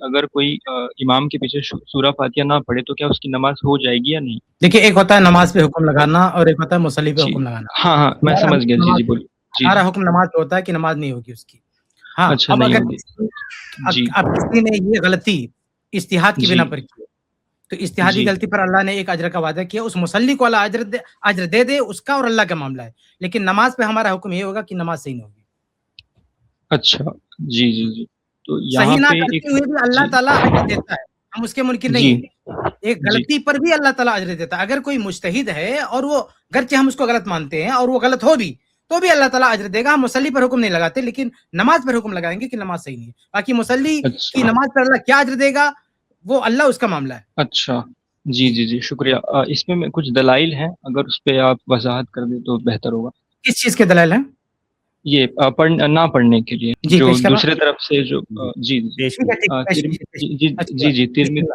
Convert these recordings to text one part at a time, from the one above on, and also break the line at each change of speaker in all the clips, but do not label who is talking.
اگر کوئی امام کے پیچھے سورہ فاتحہ نہ پڑھے تو کیا اس کی نماز ہو جائے گی یا نہیں؟
دیکھیے ایک ہوتا ہے نماز پہ حکم لگانا اور ایک ہوتا ہے مصلی پہ حکم لگانا.
ہاں میں سمجھ گیا. جی بولیے.
ہمارا حکم نماز پہ ہوتا ہے کہ نماز نہیں ہوگی اس کی. ہاں
اچھا
اب
نہیں
اگر
ہوگی.
اب کسی نے یہ غلطی اجتہاد کی بنا پر کی تو اجتہادی غلطی پر اللہ نے ایک اجر کا وعدہ کیا, اس مصلی کو اللہ اجر دے دے, اس کا اور اللہ کا معاملہ ہے. لیکن نماز پہ ہمارا حکم یہ ہوگا کہ نماز صحیح نہ ہوگی.
اچھا جی تو
صحیح نہ کرتے ہوئے بھی اللہ تعالیٰ اجر دیتا ہے, ہم اس کے منکر نہیں ہیں. ایک غلطی پر بھی اللہ تعالیٰ اجر دیتا ہے. اگر کوئی مجتہد ہے اور وہ گرچہ ہم اس کو غلط مانتے ہیں اور وہ غلط ہو بھی تو بھی اللہ تعالیٰ اجر دے گا. ہم مصلی پر حکم نہیں لگاتے لیکن نماز پر حکم لگائیں گے کہ نماز صحیح نہیں ہے. باقی مصلی کی نماز پر اللہ کیا اجر دے گا وہ اللہ اس کا معاملہ ہے.
اچھا جی شکریہ. اس میں کچھ دلائل ہیں, اگر اس پہ آپ وضاحت کر دیں تو بہتر ہوگا.
کس چیز کے دلائل ہیں؟
یہ نہ پڑھنے کے لیے جو دوسرے طرف سے جو جی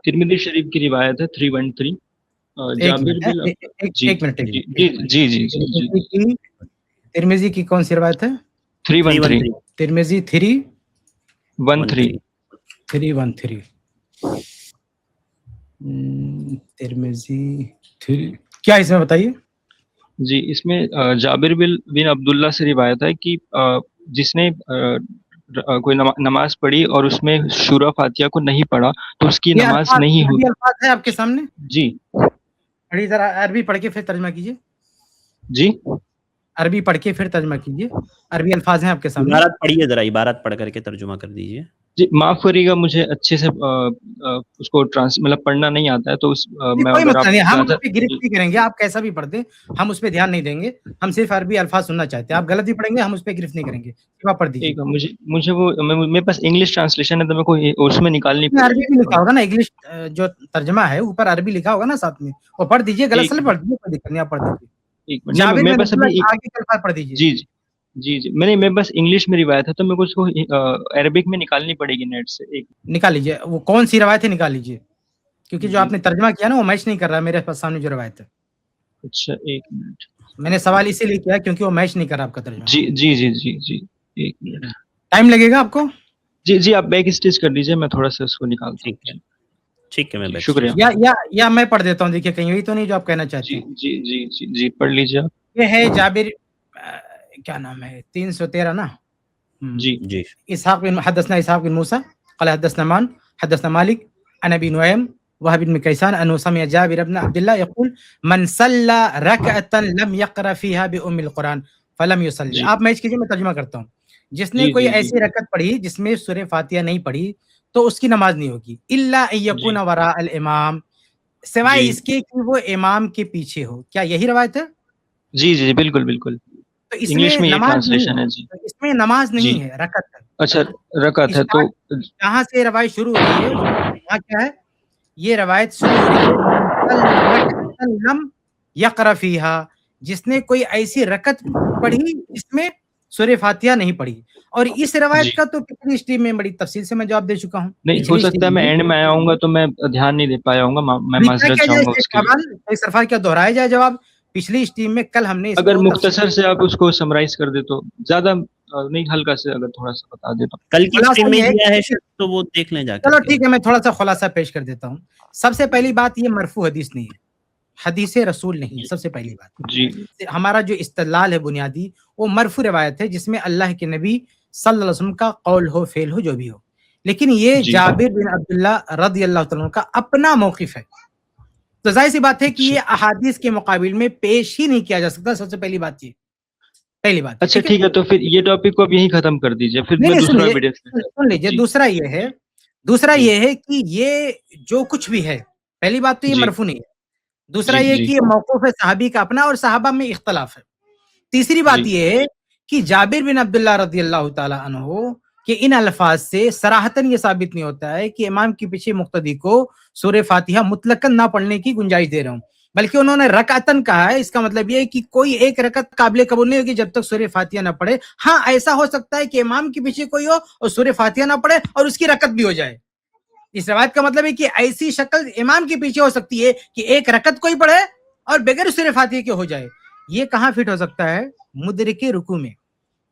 ترمذی شریف کی روایت ہے 313. جابر بن جی
ترمذی کی کون سی روایت ہے؟
313.
ترمذی
313.
ترمذی 3 کیا اس میں بتائیے.
جی اس میں جابر بن عبداللہ سے روایت ہے کہ جس نے کوئی نماز پڑھی اور اس میں سورہ فاتحہ کو نہیں پڑھا تو اس کی نماز نہیں ہوگی.
الفاظ ہے آپ کے سامنے.
جی
پڑھی ذرا, عربی پڑھ کے پھر ترجمہ کیجیے.
جی
عربی پڑھ کے پھر ترجمہ کیجیے. عربی الفاظ ہیں آپ کے سامنے.
عبارت پڑھیے, ذرا عبارت پڑھ کر کے ترجمہ کر دیجیے.
جی معاف کریے گا, مجھے اچھے سے اس کو مطلب پڑھنا نہیں آتا ہے تو
میں کوئی مسئلہ نہیں, ہم اس پہ گرفت نہیں کریں گے. آپ کیسا بھی پڑھ دیں, ہم اس پہ دھیان نہیں دیں گے. ہم صرف عربی الفاظ سننا چاہتے ہیں. آپ غلط بھی پڑھیں گے, ہم اس پہ گرفت نہیں کریں گے. آپ پڑھ دیجیے.
مجھے وہ میرے پاس انگلش ٹرانسلیشن ہے تو میں کوئی اس میں نکالنی پڑے گی.
عربی بھی لکھا ہوگا نا, انگلش جو ترجمہ ہے اوپر عربی لکھا ہوگا نا ساتھ میں, وہ پڑھ دیجیے. غلط سے پڑھ دیجیے, کوئی دقت نہیں, آپ پڑھ دیجیے.
جی میں بس انگلش میں روایت ہے تو میرے کو اس کو عربک میں نکالنی پڑے گی نیٹ سے.
نکال لیجیے. وہ کون سی روایت ہے نکال لیجیے, کیونکہ جو آپ نے ترجمہ کیا نا وہ میچ نہیں کر رہا میرے پاس سامنے جو روایت ہے.
اچھا ایک منٹ,
میں نے سوال اسی لیے کیا کیونکہ وہ میچ نہیں کر رہا آپ کا ترجمہ.
جی ایک منٹ.
ٹائم لگے گا آپ کو؟
جی آپ بیک اسٹیچ کر دیجیے, میں تھوڑا سا اس کو نکالتا ہوں.
ٹھیک ہے, میں
شکریہ.
یا میں پڑھ دیتا ہوں, دیکھیے کہیں وہی تو نہیں جو آپ کہنا چاہتے ہیں.
جی پڑھ لیجیے.
یہ ہے جابر, کیا نام ہے, 313 نا.
جی
اسحاق بن موسیٰ قال حدثنا مان حدثنا مالک عن ابي نعيم وهب بن كيسان انه سمع جابر بن عبد الله يقول من صلى ركعه لم يقرأ فيها بأم القرآن فلم يصلي. آپ میچ کیجئے, میں ترجمہ کرتا ہوں. جس نے کوئی ایسی رکعت پڑھی جس میں سورہ فاتحہ نہیں پڑھی تو اس کی نماز نہیں ہوگی. الا ان يكون وراء الامام, سوائے اس کے کہ وہ امام کے پیچھے ہو. کیا یہی روایت ہے؟
جی بالکل.
تو اس میں نماز نہیں ہے. اس میں نماز نہیں ہے, رکعت ہے.
اچھا رکعت ہے. تو
جہاں سے روایت شروع ہو رہی ہے وہاں کیا ہے, یہ روایت شروع ہو رہی ہے لم یقرأ فیہا, جس نے کوئی ایسی رکعت پڑھی جس میں سورہ فاتحہ نہیں پڑھی. اور اس روایت کا تو پچھلی اسٹریم میں بڑی تفصیل سے میں جواب دے چکا ہوں.
نہیں ہو سکتا ہے میں اینڈ میں آیا ہوں گا تو میں دھیان نہیں دے پایا ہوں گا, میں معذرت چاہوں گا اس کے لیے.
سرفراز کیا دہرایا جائے جواب پچھلی اسٹریم میں؟ کل ہم نے
اگر مختصر سے آپ اس کو سمرائز کر دے تو زیادہ نہیں, ہلکا سے اگر تھوڑا سا بتا دے تو.
کل کی اسٹریم میں کیا ہے تو وہ دیکھ لیں جا کے.
چلو ٹھیک ہے, میں تھوڑا سا خلاصہ پیش کر دیتا ہوں. سب سے پہلی بات, یہ مرفوع حدیث نہیں ہے, حدیث رسول نہیں ہے. سب سے پہلی بات, ہمارا جو استدلال ہے بنیادی وہ مرفوع روایت ہے جس میں اللہ کے نبی صلی اللہ علیہ وسلم کا قول ہو, فعل ہو, جو بھی ہو. لیکن یہ جابر بن عبداللہ رضی اللہ تعالیٰ کا اپنا موقف ہے, تو ظاہر سی بات ہے کہ یہ احادیث کے مقابل میں پیش ہی نہیں کیا جا سکتا. سب سے پہلی بات یہ پہلی بات.
اچھا ٹھیک ہے, تو پھر یہ ٹاپک کو اب یہیں ختم کر دیجیے, پھر میں دوسرا ویڈیو
سن لیجیے. دوسرا یہ ہے کہ یہ جو کچھ بھی ہے, پہلی بات تو یہ مرفوع نہیں ہے. دوسرا یہ کہ یہ موقوف ہے صحابی کا اپنا, اور صحابہ میں اختلاف ہے. تیسری بات یہ ہے کہ جابر بن عبداللہ رضی اللہ تعالی عنہ کہ ان الفاظ سے صراحتاً یہ ثابت نہیں ہوتا ہے کہ امام کے پیچھے مقتدی کو سورہ فاتحہ مطلقاً نہ پڑھنے کی گنجائش دے رہا ہوں, بلکہ انہوں نے رکعتاً کہا ہے. اس کا مطلب یہ ہے کہ کوئی ایک رکعت قابل قبول نہیں ہوگی جب تک سورہ فاتحہ نہ پڑھے. ہاں ایسا ہو سکتا ہے کہ امام کے پیچھے کوئی ہو اور سورہ فاتحہ نہ پڑھے اور اس کی رکعت بھی ہو جائے. اس روایت کا مطلب ہے کہ ایسی شکل امام کے پیچھے ہو سکتی ہے کہ ایک رکعت کوئی پڑھے اور بغیر سورہ فاتحہ کے ہو جائے. یہ کہاں فٹ ہو سکتا ہے؟ مدرک رکوع میں.